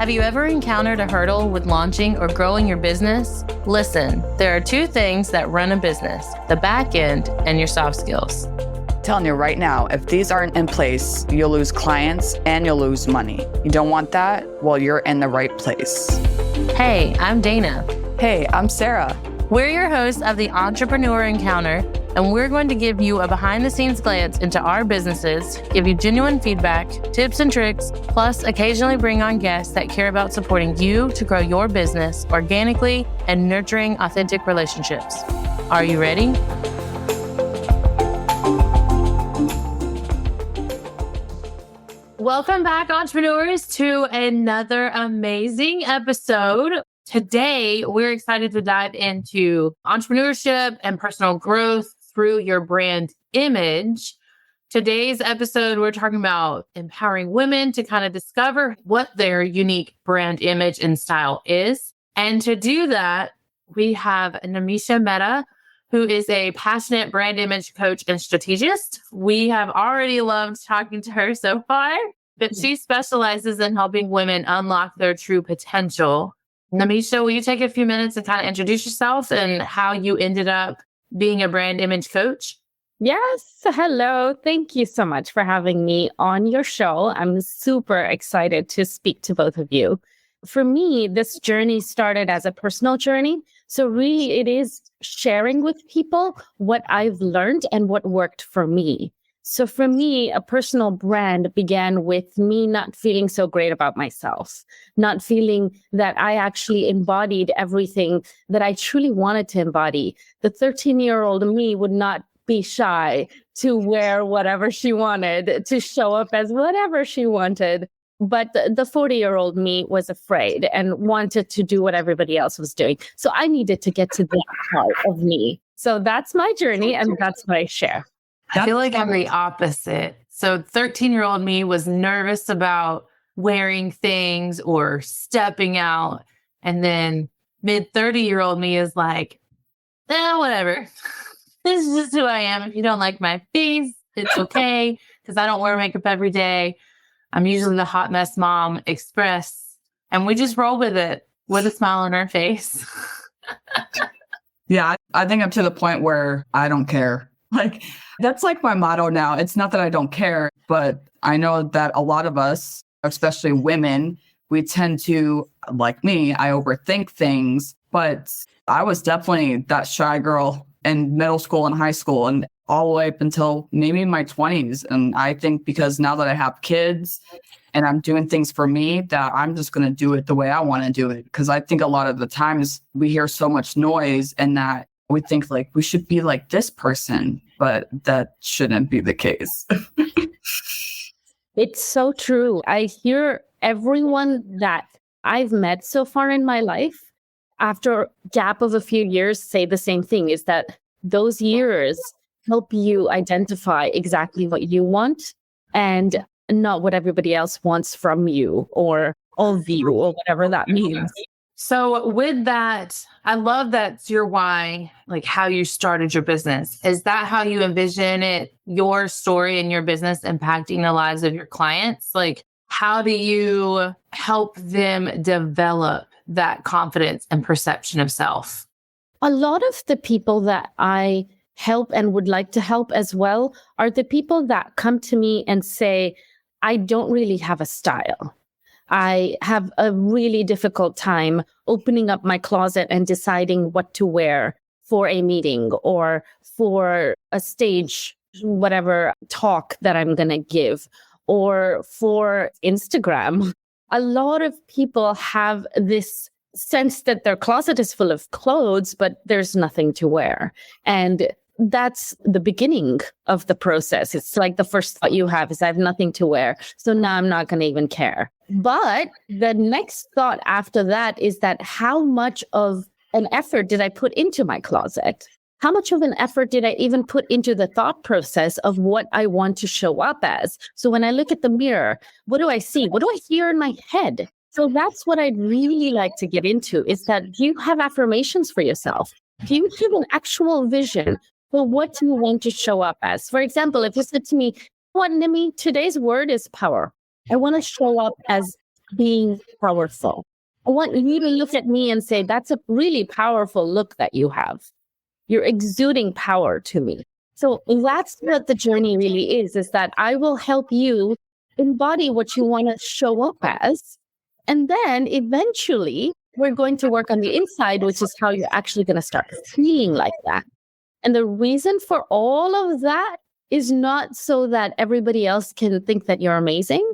Have you ever encountered a hurdle with launching or growing your business? Listen, there are two things that run a business, the back end and your soft skills. Telling you right now, if these aren't in place, you'll lose clients and you'll lose money. You don't want that? Well, you're in the right place. Hey, I'm Dana. Hey, I'm Sarah. We're your hosts of the Entrepreneur Encounter, and we're going to give you a behind-the-scenes glance into our businesses, give you genuine feedback, tips and tricks, plus occasionally bring on guests that care about supporting you to grow your business organically and nurturing authentic relationships. Are you ready? Welcome back, entrepreneurs, to another amazing episode. Today, we're excited to dive into entrepreneurship and personal growth through your brand image. Today's episode, we're talking about empowering women to kind of discover what their unique brand image and style is. And to do that, we have Nimisha Mehta, who is a passionate brand image coach and strategist. We have already loved talking to her so far, but she specializes in helping women unlock their true potential. Nimisha, will you take a few minutes and kind of introduce yourself and how you ended up being a brand image coach? Yes. Hello. Thank you so much for having me on your show. I'm super excited to speak to both of you. For me, this journey started as a personal journey. So really, it is sharing with people what I've learned and what worked for me. So for me, a personal brand began with me not feeling so great about myself, not feeling that I actually embodied everything that I truly wanted to embody. The 13-year-old me would not be shy to wear whatever she wanted, to show up as whatever she wanted. But the 40-year-old me was afraid and wanted to do what everybody else was doing. So I needed to get to that part of me. So that's my journey, and that's what I share. I feel like I'm the opposite. So 13-year-old me was nervous about wearing things or stepping out. And then mid-30-year-old me is like, whatever. This is just who I am. If you don't like my face, it's okay. Because I don't wear makeup every day. I'm usually the hot mess mom express. And we just roll with it with a smile on our face. Yeah, I think I'm to the point where I don't care. That's like my motto now. It's not that I don't care, but I know that a lot of us, especially women, we tend to, like me, I overthink things. But I was definitely that shy girl in middle school and high school and all the way up until maybe my 20s. And I think because now that I have kids and I'm doing things for me, that I'm just going to do it the way I want to do it. Because I think a lot of the times we hear so much noise and that we think like we should be like this person, but that shouldn't be the case. It's so true. I hear everyone that I've met so far in my life, after a gap of a few years, say the same thing, is that those years help you identify exactly what you want and not what everybody else wants from you or of you or whatever that means. So with that, I love that's your why, like how you started your business. Is that how you envision it, your story and your business impacting the lives of your clients? Like, how do you help them develop that confidence and perception of self? A lot of the people that I help and would like to help as well are the people that come to me and say, I don't really have a style. I have a really difficult time opening up my closet and deciding what to wear for a meeting or for a stage, whatever talk that I'm going to give, or for Instagram. A lot of people have this sense that their closet is full of clothes, but there's nothing to wear. And that's the beginning of the process. It's like the first thought you have is I have nothing to wear. So now I'm not going to even care. But the next thought after that is that how much of an effort did I put into my closet? How much of an effort did I even put into the thought process of what I want to show up as? So when I look at the mirror, what do I see? What do I hear in my head? So that's what I'd really like to get into is that do you have affirmations for yourself? Do you have an actual vision for what you want to show up as? For example, if you said to me, what, Nimi, today's word is power. I want to show up as being powerful. I want you to look at me and say, that's a really powerful look that you have. You're exuding power to me. So that's what the journey really is that I will help you embody what you want to show up as. And then eventually we're going to work on the inside, which is how you're actually going to start feeling like that. And the reason for all of that is not so that everybody else can think that you're amazing.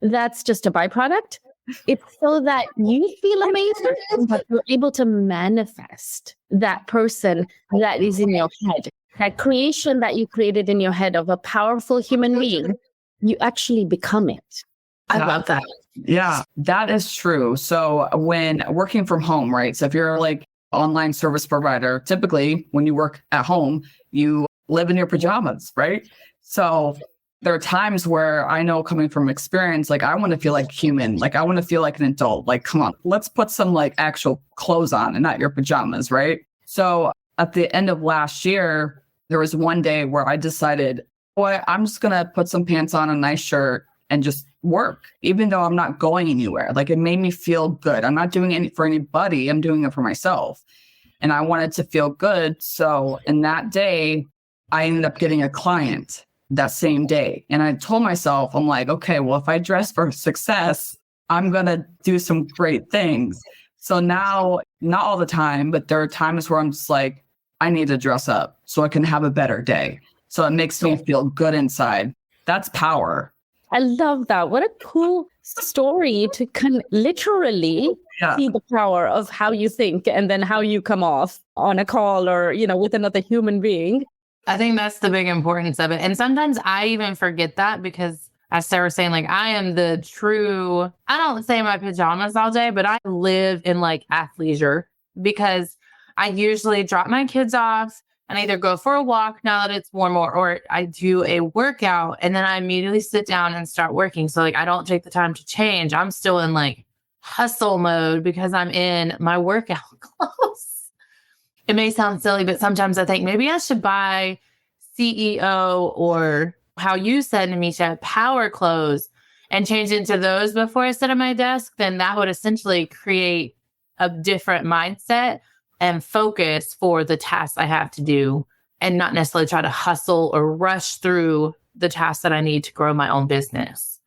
That's just a byproduct. It's so that you feel amazing, but you're able to manifest that person that is in your head, that creation that you created in your head of a powerful human being. You actually become it. I love that. Yeah, that is true. So when working from home, right? So if you're like online service provider, typically when you work at home, you live in your pajamas, right? So there are times where I know coming from experience, like I want to feel like human, like I want to feel like an adult. Like, come on, let's put some like actual clothes on and not your pajamas, right? So at the end of last year, there was one day where I decided, boy, I'm just going to put some pants on, a nice shirt, and just work, even though I'm not going anywhere. Like it made me feel good. I'm not doing it for anybody. I'm doing it for myself. And I wanted to feel good. So in that day, I ended up getting a client that same day. And I told myself, I'm like, okay, well, if I dress for success, I'm going to do some great things. So now, not all the time, but there are times where I'm just like, I need to dress up so I can have a better day. So it makes me feel good inside. That's power. I love that. What a cool story to literally see the power of how you think and then how you come off on a call or, with another human being. I think that's the big importance of it. And sometimes I even forget that because as Sarah was saying, like I am the true, I don't say my pajamas all day, but I live in like athleisure because I usually drop my kids off and either go for a walk now that it's warmer or I do a workout and then I immediately sit down and start working. So like I don't take the time to change. I'm still in like hustle mode because I'm in my workout clothes. It may sound silly, but sometimes I think maybe I should buy CEO or how you said, Nimisha, power clothes and change into those before I sit at my desk. Then that would essentially create a different mindset and focus for the tasks I have to do and not necessarily try to hustle or rush through the tasks that I need to grow my own business.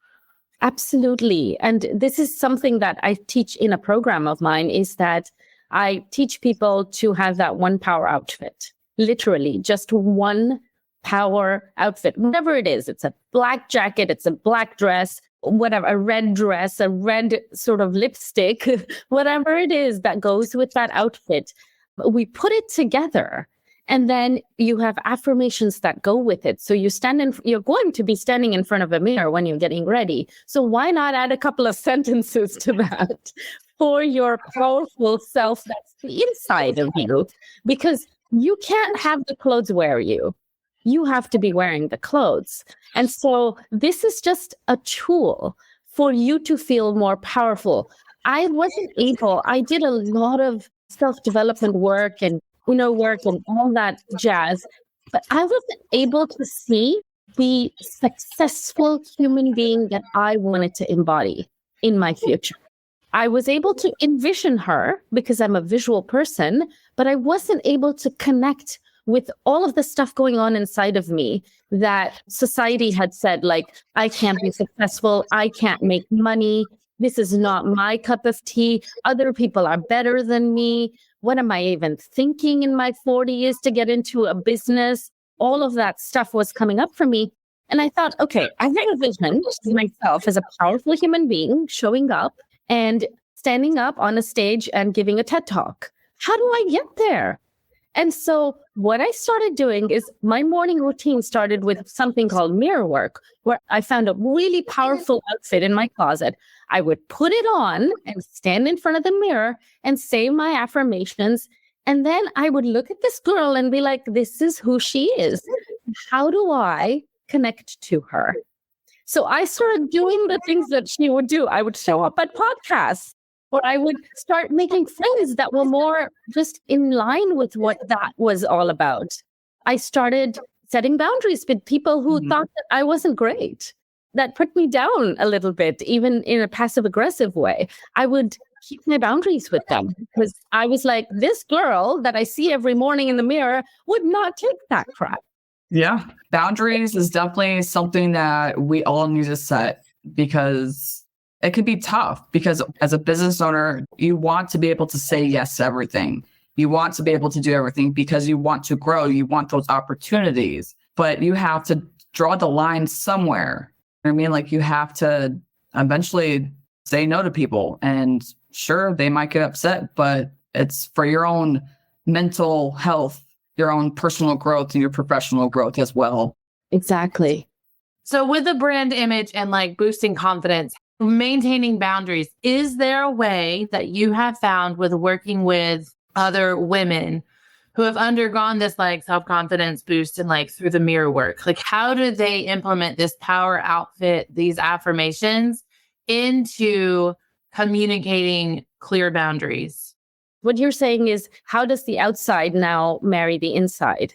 Absolutely. And this is something that I teach in a program of mine is that I teach people to have that one power outfit, literally just one power outfit, whatever it is. It's a black jacket, it's a black dress, whatever, a red dress, a red sort of lipstick, whatever it is that goes with that outfit. We put it together and then you have affirmations that go with it. So you're going to be standing in front of a mirror when you're getting ready. So why not add a couple of sentences to that for your powerful self that's the inside of you? Because you can't have the clothes wear you. You have to be wearing the clothes. And so this is just a tool for you to feel more powerful. I did a lot of self-development work and all that jazz, but I wasn't able to see the successful human being that I wanted to embody in my future. I was able to envision her because I'm a visual person, but I wasn't able to connect with all of the stuff going on inside of me that society had said, like, I can't be successful. I can't make money. This is not my cup of tea. Other people are better than me. What am I even thinking in my 40s to get into a business? All of that stuff was coming up for me. And I thought, okay, I have a vision of myself as a powerful human being showing up and standing up on a stage and giving a TED Talk. How do I get there? And so what I started doing is my morning routine started with something called mirror work, where I found a really powerful outfit in my closet. I would put it on and stand in front of the mirror and say my affirmations. And then I would look at this girl and be like, this is who she is. How do I connect to her? So I started doing the things that she would do. I would show up at podcasts, or I would start making friends that were more just in line with what that was all about. I started setting boundaries with people who thought that I wasn't great. that put me down a little bit, even in a passive aggressive way, I would keep my boundaries with them because I was like, this girl that I see every morning in the mirror would not take that crap. Yeah. Boundaries is definitely something that we all need to set because it can be tough because as a business owner, you want to be able to say yes to everything. You want to be able to do everything because you want to grow. You want those opportunities, but you have to draw the line somewhere. I mean, like you have to eventually say no to people, and sure, they might get upset, but it's for your own mental health, your own personal growth and your professional growth as well. Exactly. So with the brand image and like boosting confidence, maintaining boundaries, is there a way that you have found with working with other women who have undergone this like self-confidence boost and like through the mirror work? Like how do they implement this power outfit, these affirmations into communicating clear boundaries? What you're saying is, how does the outside now marry the inside?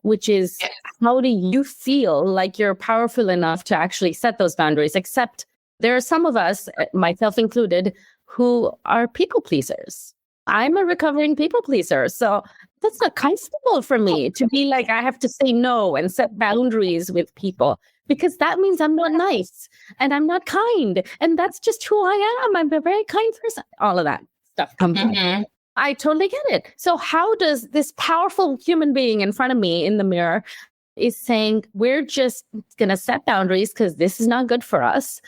Which is, Yes. How do you feel like you're powerful enough to actually set those boundaries? Except there are some of us, myself included, who are people pleasers. I'm a recovering people pleaser. So that's not comfortable for me to be like, I have to say no and set boundaries with people, because that means I'm not nice and I'm not kind. And that's just who I am. I'm a very kind person. All of that stuff comes up. I totally get it. So how does this powerful human being in front of me in the mirror is saying, we're just going to set boundaries because this is not good for us?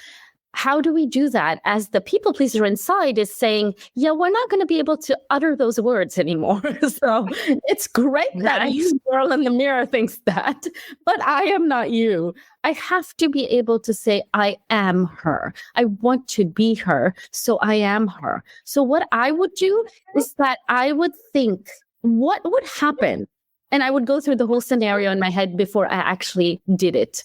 How do we do that as the people pleaser inside is saying, yeah, we're not going to be able to utter those words anymore. So it's great that you girl in the mirror thinks that, but I am not you. I have to be able to say, I am her. I want to be her. So I am her. So what I would do is that I would think, what would happen? And I would go through the whole scenario in my head before I actually did it.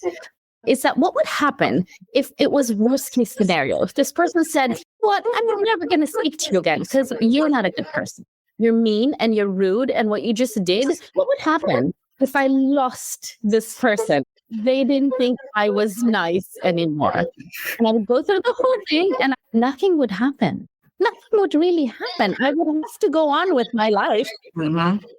Is that what would happen if it was worst case scenario? If this person said, what, I'm never going to speak to you again because you're not a good person. You're mean and you're rude. And what you just did, what would happen if I lost this person? They didn't think I was nice anymore. And I would go through the whole thing and nothing would happen. Nothing would really happen. I would have to go on with my life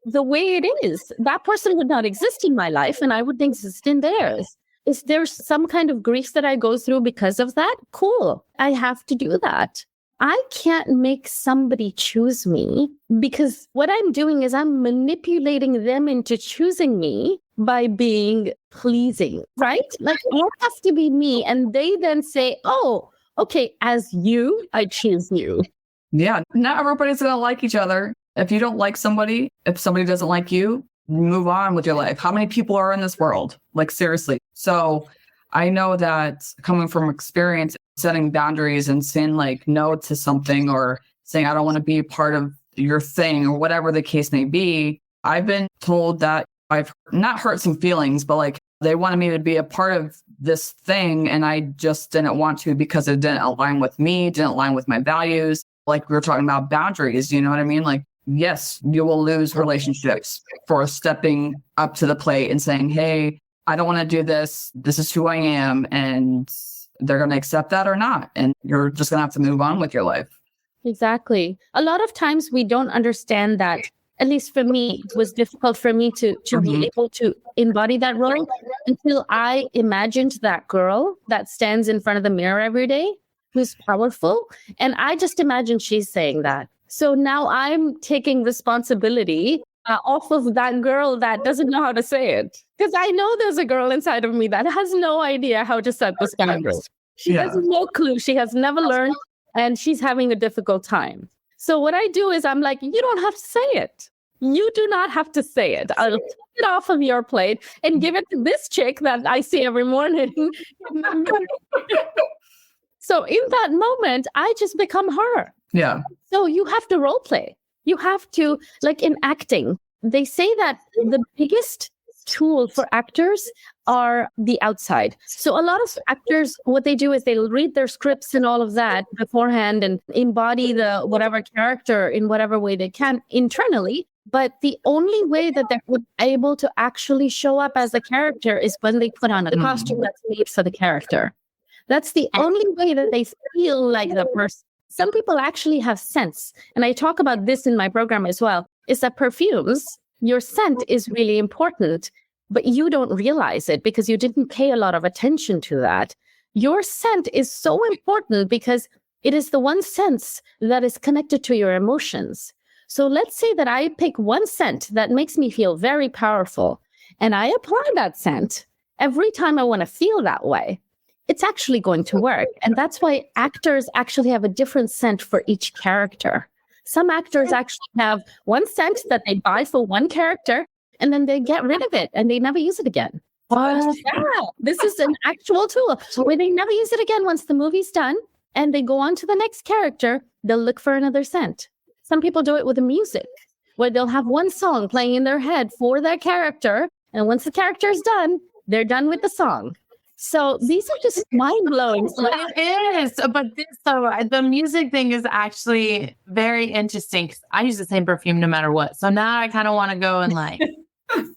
the way it is. That person would not exist in my life and I wouldn't exist in theirs. Is there some kind of grief that I go through because of that? Cool. I have to do that. I can't make somebody choose me because what I'm doing is I'm manipulating them into choosing me by being pleasing, right? Like I have to be me. And they then say, oh, okay, as you, I choose you. Yeah. Not everybody's going to like each other. If you don't like somebody, if somebody doesn't like you, move on with your life. How many people are in this world? Like, seriously. So I know that coming from experience, setting boundaries and saying like no to something or saying, I don't want to be part of your thing or whatever the case may be. I've been told that I've not hurt some feelings, but like they wanted me to be a part of this thing. And I just didn't want to because it didn't align with me, didn't align with my values. Like we were talking about boundaries, you know what I mean? Like, yes, you will lose relationships for stepping up to the plate and saying, hey, I don't want to do this. This is who I am. And they're going to accept that or not. And you're just going to have to move on with your life. Exactly. A lot of times we don't understand that. At least for me, it was difficult for me to be able to embody that role until I imagined that girl that stands in front of the mirror every day, who's powerful. And I just imagine she's saying that. So now I'm taking responsibility off of that girl that doesn't know how to say it. Because I know there's a girl inside of me that has no idea how to set this boundaries. She has no clue. She has never learned and she's having a difficult time. So what I do is I'm like, you don't have to say it. You do not have to say it. I'll take it off of your plate and give it to this chick that I see every morning. So in that moment, I just become her. Yeah. So you have to role play. You have to, like in acting, they say that the biggest tool for actors are the outside. So a lot of actors, what they do is they'll read their scripts and all of that beforehand and embody the whatever character in whatever way they can internally. But the only way that they're able to actually show up as a character is when they put on a costume that's made for the character. That's the only way that they feel like the person. Some people actually have scents. And I talk about this in my program as well, is that perfumes, your scent is really important, but you don't realize it because you didn't pay a lot of attention to that. Your scent is so important because it is the one sense that is connected to your emotions. So let's say that I pick one scent that makes me feel very powerful, and I apply that scent every time I want to feel that way. It's actually going to work. And that's why actors actually have a different scent for each character. Some actors actually have one scent that they buy for one character, and then they get rid of it and they never use it again. What? Yeah, this is an actual tool where they never use it again once the movie's done, and they go on to the next character. They'll look for another scent. Some people do it with the music, where they'll have one song playing in their head for their character, and once the character is done, they're done with the song. So these are just mind-blowing. It is. But the music thing is actually very interesting because I use the same perfume no matter what. So now I kind of want to go and like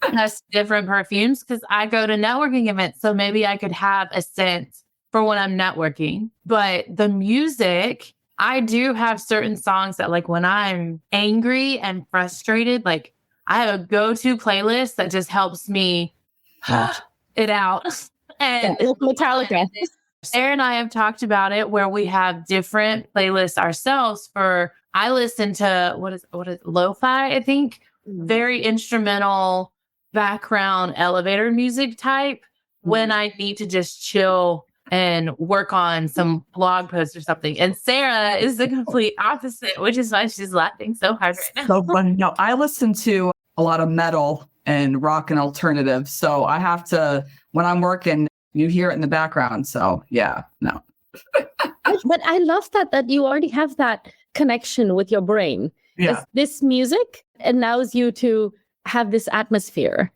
test different perfumes because I go to networking events. So maybe I could have a scent for when I'm networking. But the music, I do have certain songs that like when I'm angry and frustrated, like I have a go-to playlist that just helps me it out. And Metallica. Sarah and I have talked about it where we have different playlists ourselves for, I listen to what is lo-fi, I think, very instrumental background elevator music type when I need to just chill and work on some blog post or something. And Sarah is the complete opposite, which is why she's laughing so hard right now. So funny. No, I listen to a lot of metal and rock and alternative. So I have to, when I'm working, you hear it in the background. So yeah, no. But I love that you already have that connection with your brain. Yeah. This music allows you to have this atmosphere.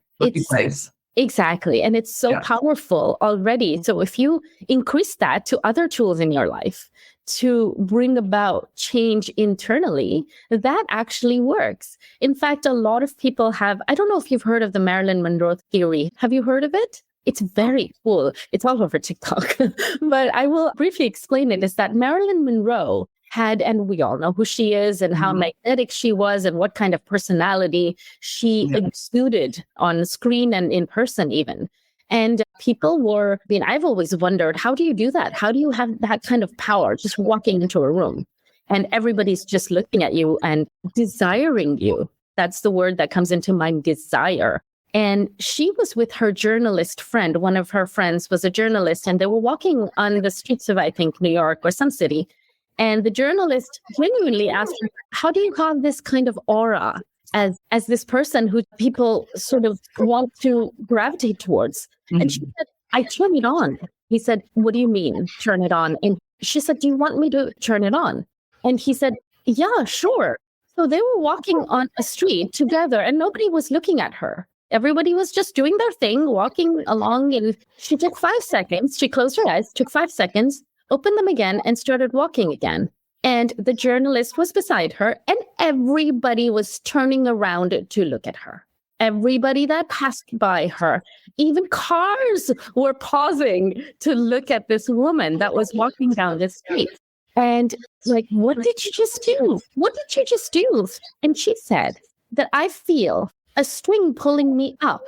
Exactly. And it's so powerful already. So if you increase that to other tools in your life to bring about change internally, that actually works. In fact, a lot of people have, I don't know if you've heard of the Marilyn Monroe theory. Have you heard of it? It's very cool. It's all over TikTok, but I will briefly explain it, is that Marilyn Monroe had, and we all know who she is and how magnetic she was and what kind of personality she exuded on screen and in person even. And people were, I mean, I've always wondered, how do you do that? How do you have that kind of power just walking into a room and everybody's just looking at you and desiring you? That's the word that comes into mind, desire. And she was with her journalist friend. One of her friends was a journalist, and they were walking on the streets of, I think, New York or some city. And the journalist genuinely asked her, how do you have this kind of aura as this person who people sort of want to gravitate towards? Mm-hmm. And she said, I turn it on. He said, what do you mean, turn it on? And she said, do you want me to turn it on? And he said, yeah, sure. So they were walking on a street together and nobody was looking at her. Everybody was just doing their thing, walking along, and she took 5 seconds. She closed her eyes, took 5 seconds, opened them again, and started walking again. And the journalist was beside her, and everybody was turning around to look at her. Everybody that passed by her, even cars were pausing to look at this woman that was walking down the street. And like, what did you just do? What did you just do? And she said that I feel a string pulling me up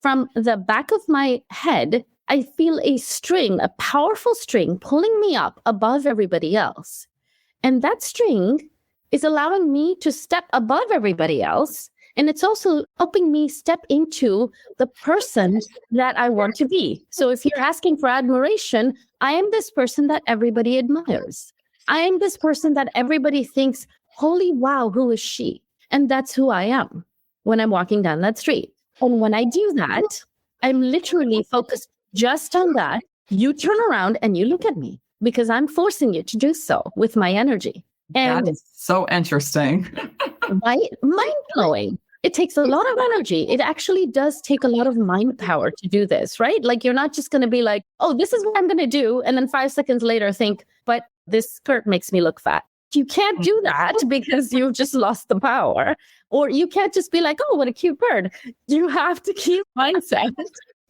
from the back of my head. I feel a string, a powerful string pulling me up above everybody else. And that string is allowing me to step above everybody else. And it's also helping me step into the person that I want to be. So if you're asking for admiration, I am this person that everybody admires. I am this person that everybody thinks, holy wow, who is she? And that's who I am when I'm walking down that street. And when I do that, I'm literally focused just on that. You turn around and you look at me because I'm forcing you to do so with my energy. And that is so interesting. Mind-blowing. It takes a lot of energy. It actually does take a lot of mind power to do this, right? Like you're not just going to be like, oh, this is what I'm going to do. And then 5 seconds later think, but this skirt makes me look fat. You can't do that because you've just lost the power. Or you can't just be like, oh, what a cute bird. You have to keep mindset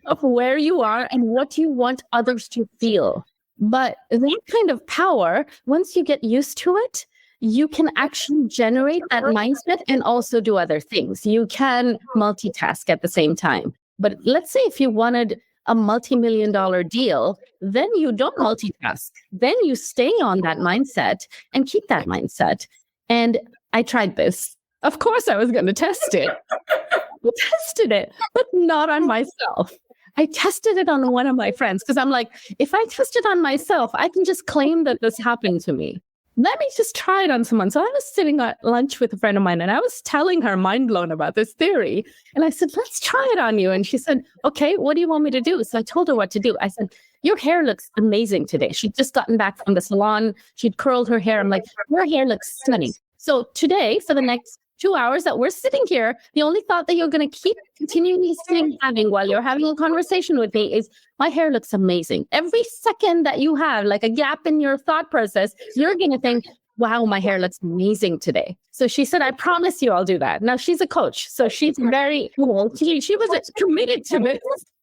of where you are and what you want others to feel. But that kind of power, once you get used to it, you can actually generate that mindset and also do other things. You can multitask at the same time. But let's say if you wanted a multi-million-dollar deal, then you don't multitask. Then you stay on that mindset and keep that mindset. And I tried this. Of course, I was going to test it. I tested it, but not on myself. I tested it on one of my friends because I'm like, if I test it on myself, I can just claim that this happened to me. Let me just try it on someone. So I was sitting at lunch with a friend of mine and I was telling her, mind blown, about this theory. And I said, let's try it on you. And she said, okay, what do you want me to do? So I told her what to do. I said, your hair looks amazing today. She'd just gotten back from the salon. She'd curled her hair. I'm like, your hair looks stunning. So today, for the next 2 hours that we're sitting here, the only thought that you're going to keep continually having while you're having a conversation with me is, my hair looks amazing. Every second that you have like a gap in your thought process, you're going to think, wow, my hair looks amazing today. So she said, I promise you I'll do that. Now she's a coach. So she's very, she was committed to it.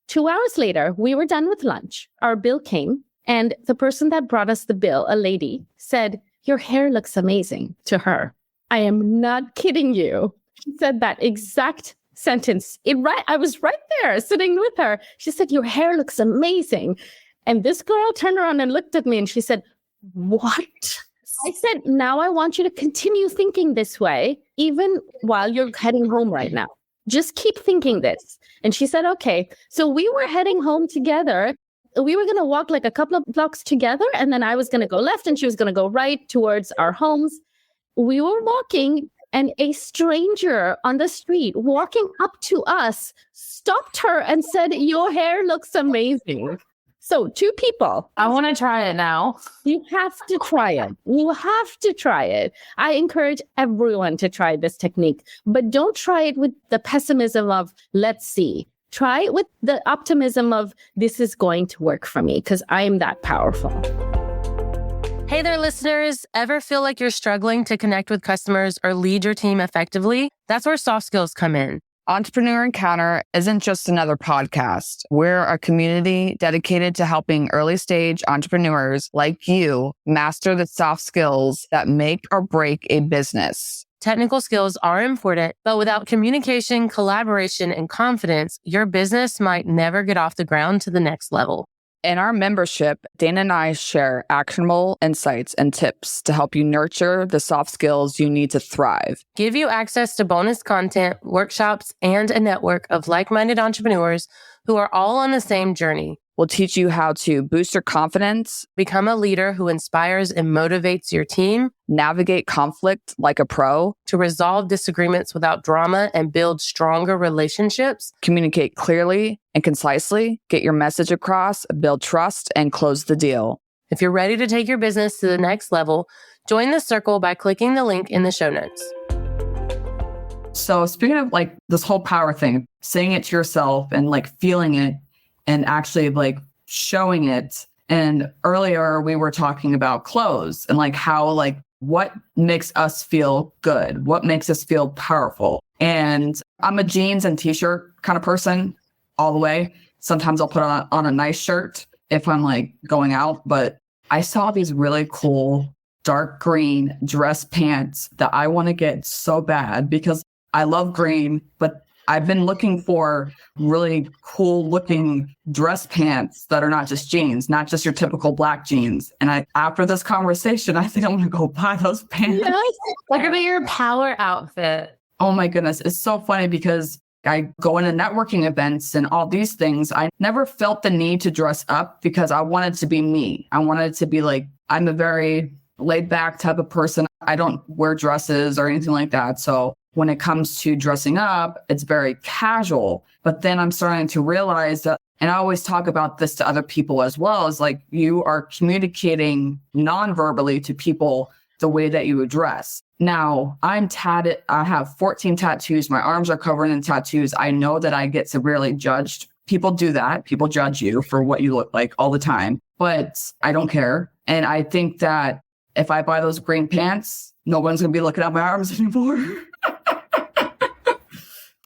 2 hours later, we were done with lunch. Our bill came and the person that brought us the bill, a lady, said, your hair looks amazing to her. I am not kidding you. She said that exact sentence. I was right there sitting with her. She said, your hair looks amazing. And this girl turned around and looked at me and she said, what? I said, now I want you to continue thinking this way, even while you're heading home right now. Just keep thinking this. And she said, okay. So we were heading home together. We were going to walk like a couple of blocks together. And then I was going to go left and she was going to go right towards our homes. We were walking and a stranger on the street walking up to us stopped her and said, your hair looks amazing. So 2 people. I want to try it now. You have to try it. You have to try it. I encourage everyone to try this technique, but don't try it with the pessimism of, let's see. Try it with the optimism of, this is going to work for me because I am that powerful. Hey there, listeners. Ever feel like you're struggling to connect with customers or lead your team effectively? That's where soft skills come in. Entrepreneur Encounter isn't just another podcast. We're a community dedicated to helping early stage entrepreneurs like you master the soft skills that make or break a business. Technical skills are important, but without communication, collaboration, and confidence, your business might never get off the ground to the next level. In our membership, Dana and I share actionable insights and tips to help you nurture the soft skills you need to thrive. Give you access to bonus content, workshops, and a network of like-minded entrepreneurs who are all on the same journey. We'll teach you how to boost your confidence, become a leader who inspires and motivates your team, navigate conflict like a pro, to resolve disagreements without drama and build stronger relationships, communicate clearly and concisely, get your message across, build trust, and close the deal. If you're ready to take your business to the next level, join the circle by clicking the link in the show notes. So speaking of like this whole power thing, saying it to yourself and like feeling it and actually like showing it. And earlier we were talking about clothes and like how like what makes us feel good? What makes us feel powerful? And I'm a jeans and t-shirt kind of person all the way. Sometimes I'll put on a nice shirt if I'm like going out, but I saw these really cool dark green dress pants that I want to get so bad because I love green, but I've been looking for really cool looking dress pants that are not just jeans, not just your typical black jeans. And after this conversation, I think I'm going to go buy those pants. Yes. Like about your power outfit. Oh my goodness. It's so funny because I go into networking events and all these things. I never felt the need to dress up because I wanted to be me. I wanted to be like, I'm a very laid back type of person. I don't wear dresses or anything like that. So when it comes to dressing up, it's very casual. But then I'm starting to realize that, and I always talk about this to other people as well, is like you are communicating non-verbally to people the way that you would dress. Now, I'm tatted. I have 14 tattoos. My arms are covered in tattoos. I know that I get severely judged. People do that. People judge you for what you look like all the time. But I don't care. And I think that if I buy those green pants, no one's going to be looking at my arms anymore.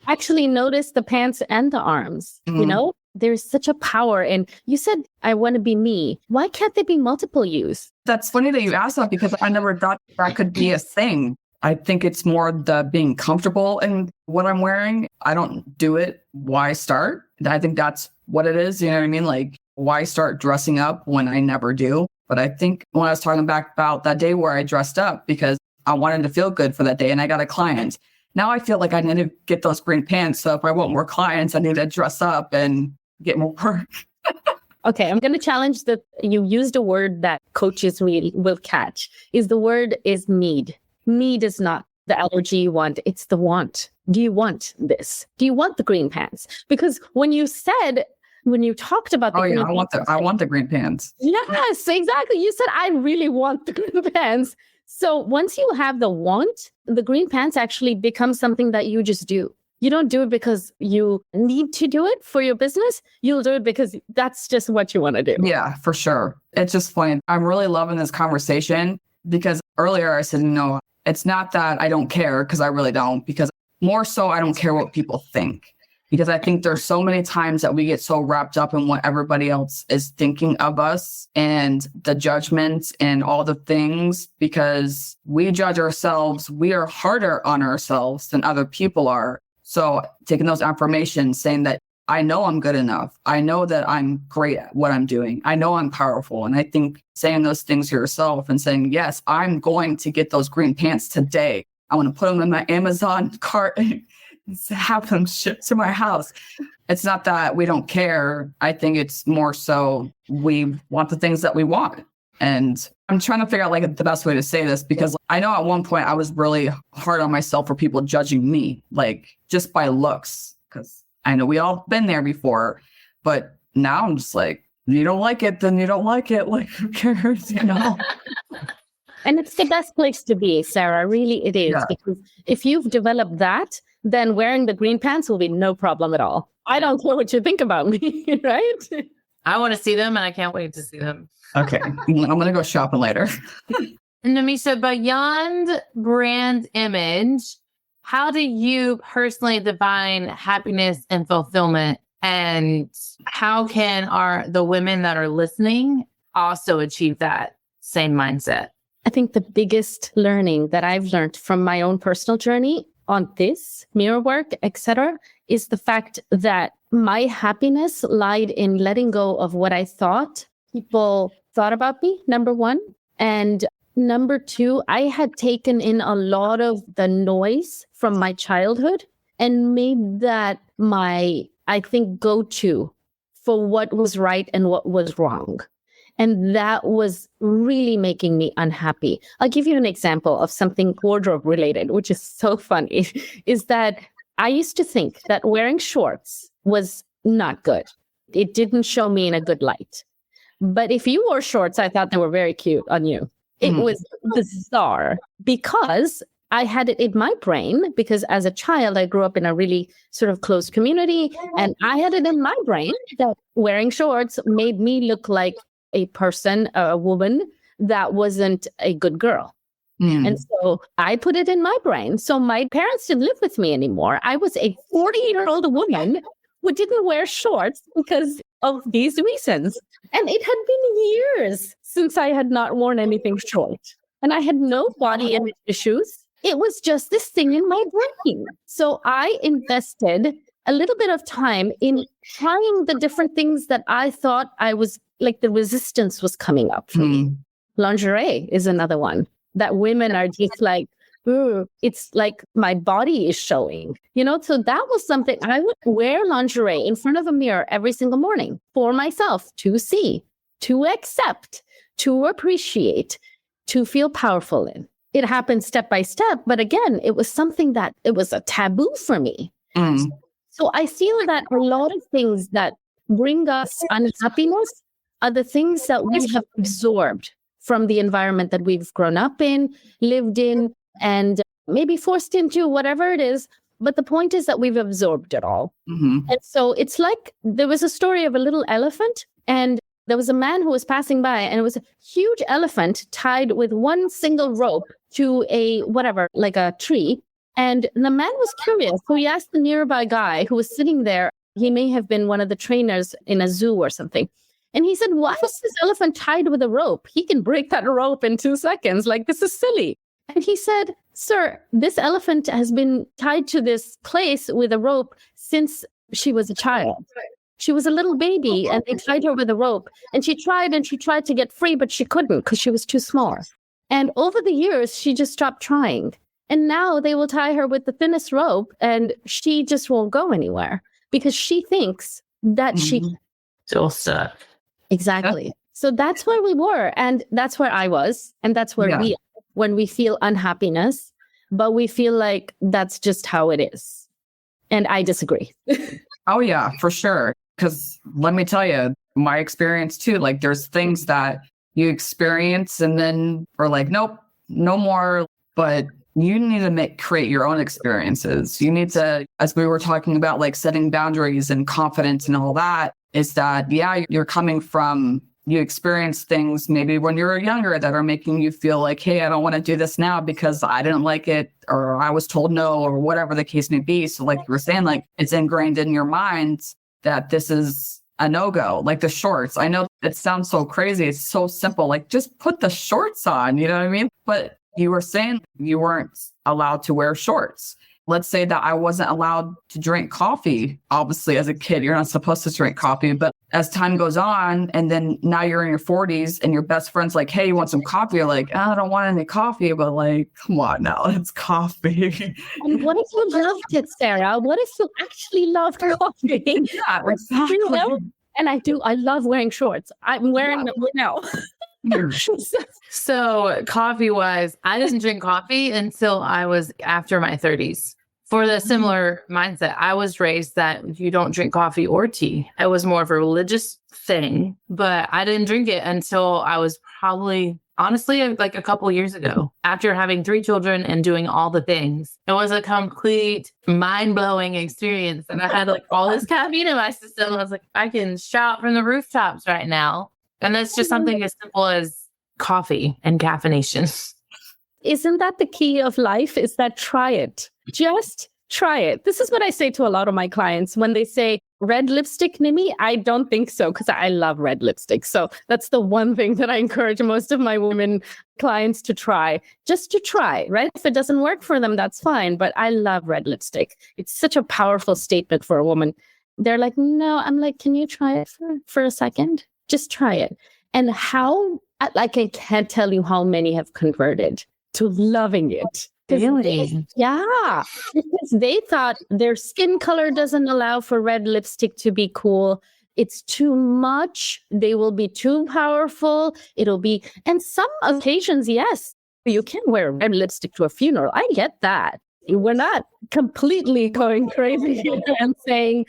Actually notice the pants and the arms, you know, there's such a power in, you said, I want to be me. Why can't there be multiple yous? That's funny that you asked that because I never thought that could be a thing. I think it's more the being comfortable in what I'm wearing. I don't do it. Why start? I think that's what it is. You know what I mean? Like, why start dressing up when I never do? But I think when I was talking back about that day where I dressed up because I wanted to feel good for that day and I got a client. Now I feel like I need to get those green pants. So if I want more clients, I need to dress up and get more work. Okay, I'm going to challenge that you used a word that coaches will catch. The word is need. Need is not the allergy you want. It's the want. Do you want this? Do you want the green pants? Because when you talked about the green pants, I want the green pants. Yes, exactly. You said, I really want the green pants. So once you have the want, the green pants actually become something that you just do. You don't do it because you need to do it for your business. You'll do it because that's just what you want to do. Yeah, for sure. It's just funny. I'm really loving this conversation because earlier I said, no, it's not that I don't care, because I really don't, because more so I don't care what people think. Because I think there's so many times that we get so wrapped up in what everybody else is thinking of us and the judgments and all the things, because we judge ourselves. We are harder on ourselves than other people are. So taking those affirmations, saying that I know I'm good enough. I know that I'm great at what I'm doing. I know I'm powerful. And I think saying those things to yourself and saying, yes, I'm going to get those green pants today. I want to put them in my Amazon cart and have them shipped to my house. It's not that we don't care. I think it's more so we want the things that we want. And I'm trying to figure out like the best way to say this, because I know at one point I was really hard on myself for people judging me, like just by looks, because I know we all been there before. But now I'm just like, you don't like it, then you don't like it. Like, who cares, you know? And it's the best place to be, Sarah. Really, it is. Yeah. Because if you've developed that, then wearing the green pants will be no problem at all. I don't care what you think about me, right? I want to see them and I can't wait to see them. Okay. I'm going to go shopping later. Nimisha, beyond brand image, how do you personally define happiness and fulfillment? And how can the women that are listening also achieve that same mindset? I think the biggest learning that I've learned from my own personal journey on this mirror work, etc., is the fact that my happiness lied in letting go of what I thought people thought about me, number one. And number two, I had taken in a lot of the noise from my childhood and made that my, I think, go-to for what was right and what was wrong. And that was really making me unhappy. I'll give you an example of something wardrobe related, which is so funny, is that I used to think that wearing shorts was not good. It didn't show me in a good light. But if you wore shorts, I thought they were very cute on you. It was bizarre because I had it in my brain, because as a child, I grew up in a really sort of closed community. And I had it in my brain that wearing shorts made me look like a person, a woman that wasn't a good girl. And so I put it in my brain. So my parents didn't live with me anymore. I was a 40-year-old woman who didn't wear shorts because of these reasons. And it had been years since I had not worn anything short. And I had no body image issues. It was just this thing in my brain. So I invested a little bit of time in trying the different things that I thought I was like, the resistance was coming up for me. Lingerie is another one that women are just like, ooh, it's like my body is showing, you know? So that was something I would wear lingerie in front of a mirror every single morning for myself to see, to accept, to appreciate, to feel powerful in. It happened step by step. But again, it was something that it was a taboo for me. So I feel that a lot of things that bring us unhappiness are the things that we have absorbed from the environment that we've grown up in, lived in, and maybe forced into, whatever it is. But the point is that we've absorbed it all. And so it's like there was a story of a little elephant, and there was a man who was passing by, and it was a huge elephant tied with one single rope to a whatever, like a tree. And the man was curious. So he asked the nearby guy who was sitting there, He may have been one of the trainers in a zoo or something. And he said, why is this elephant tied with a rope? He can break that rope in 2 seconds. Like, this is silly. And he said, sir, this elephant has been tied to this place with a rope since she was a child. She was a little baby and they tied her with a rope. And she tried to get free, but she couldn't because she was too small. And over the years, she just stopped trying. And now they will tie her with the thinnest rope and she just won't go anywhere because she thinks that she still stuck. Exactly. So that's where we were. And that's where I was. And that's where we are when we feel unhappiness, but we feel like that's just how it is. And I disagree. Oh, yeah, for sure. Because let me tell you, my experience too, like there's things that you experience and then are like, nope, no more. But you need to create your own experiences. You need to, as we were talking about, like setting boundaries and confidence and all that, is that, yeah, you're coming from, you experience things maybe when you were younger that are making you feel like, hey, I don't want to do this now because I didn't like it or I was told no or whatever the case may be. So like you were saying, like it's ingrained in your mind that this is a no-go, like the shorts. I know it sounds so crazy. It's so simple. Like just put the shorts on, you know what I mean? But you were saying you weren't allowed to wear shorts. Let's say that I wasn't allowed to drink coffee. Obviously, as a kid, you're not supposed to drink coffee. But as time goes on, and then now you're in your 40s and your best friend's like, hey, you want some coffee? You're like, I don't want any coffee. But like, come on now, it's coffee. And what if you loved it, Sarah? What if you actually loved coffee? Yeah, exactly. You know? And I love wearing shorts. I'm wearing them now. So coffee-wise, I didn't drink coffee until I was after my 30s. For the similar mindset, I was raised that you don't drink coffee or tea. It was more of a religious thing, but I didn't drink it until I was probably, honestly, like a couple years ago. After having 3 children and doing all the things, it was a complete mind-blowing experience. And I had like all this caffeine in my system. I was like, I can shout from the rooftops right now. And that's just something as simple as coffee and caffeination. Isn't that the key of life? Is that try it. Just try it. This is what I say to a lot of my clients when they say red lipstick, Nimi. I don't think so because I love red lipstick. So that's the one thing that I encourage most of my women clients to try. Just to try, right? If it doesn't work for them, that's fine. But I love red lipstick. It's such a powerful statement for a woman. They're like, no. I'm like, can you try it for a second? Just try it. And how, like, I can't tell you how many have converted to loving it. Really? Yeah. Because they thought their skin color doesn't allow for red lipstick to be cool. It's too much. They will be too powerful. It'll be, and some occasions, yes, you can wear red lipstick to a funeral. I get that. We're not completely going crazy here and saying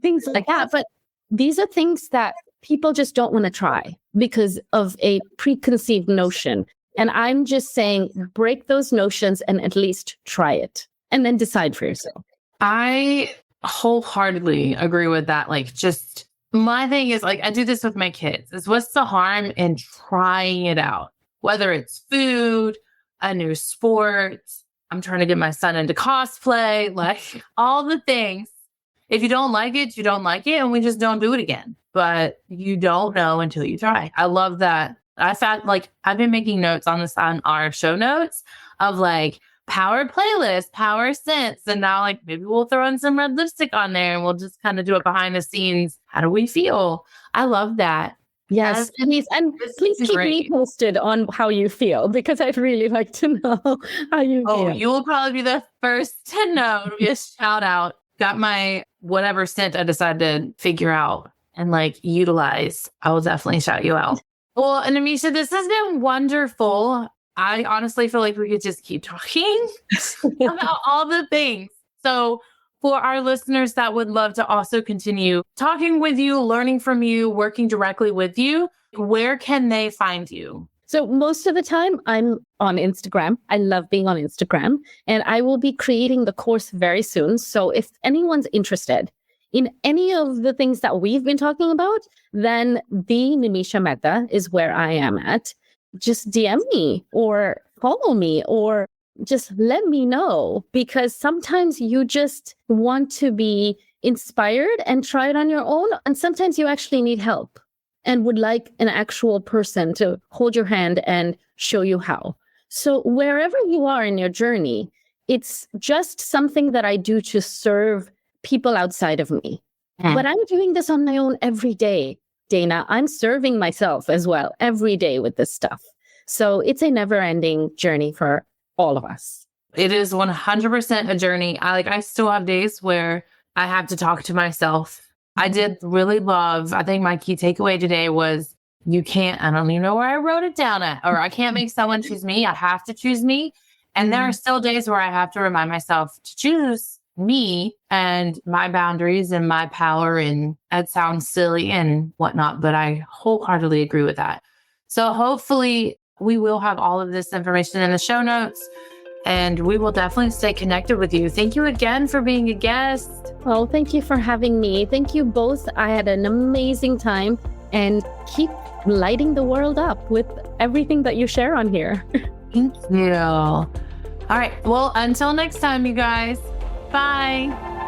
things like that. But these are things that people just don't want to try because of a preconceived notion. And I'm just saying, break those notions and at least try it and then decide for yourself. I wholeheartedly agree with that. Like, just my thing is like, I do this with my kids is what's the harm in trying it out? Whether it's food, a new sport, I'm trying to get my son into cosplay, like all the things. If you don't like it, you don't like it. And we just don't do it again. But you don't know until you try. I love that. I found like I've been making notes on this on our show notes of like power playlist, power scents. And now like maybe we'll throw in some red lipstick on there and we'll just kind of do it behind the scenes. How do we feel? I love that. Yes. And please keep me posted on how you feel because I'd really like to know how you feel. Oh, you will probably be the first to know. It'll be a shout out. Got my whatever scent I decided to figure out and like utilize. I will definitely shout you out. Well, and Nimisha, this has been wonderful. I honestly feel like we could just keep talking about all the things. So for our listeners that would love to also continue talking with you, learning from you, working directly with you, where can they find you? So most of the time I'm on Instagram. I love being on Instagram and I will be creating the course very soon. So if anyone's interested in any of the things that we've been talking about, then the Nimisha Mehta is where I am at. Just DM me or follow me or just let me know because sometimes you just want to be inspired and try it on your own. And sometimes you actually need help and would like an actual person to hold your hand and show you how. So wherever you are in your journey, it's just something that I do to serve people outside of me. But I'm doing this on my own every day, Dana. I'm serving myself as well every day with this stuff. So it's a never-ending journey for all of us. It is 100% a journey. I still have days where I have to talk to myself. I did really love, I think my key takeaway today was I don't even know where I wrote it down at, or I can't make someone choose me. I have to choose me. And there are still days where I have to remind myself to choose me and my boundaries and my power. And that sounds silly and whatnot, but I wholeheartedly agree with that. So hopefully we will have all of this information in the show notes, and we will definitely stay connected with you. Thank you again for being a guest. Oh, thank you for having me. Thank you both. I had an amazing time, and keep lighting the world up with everything that you share on here. Thank you. All right. Well, until next time, you guys. Bye.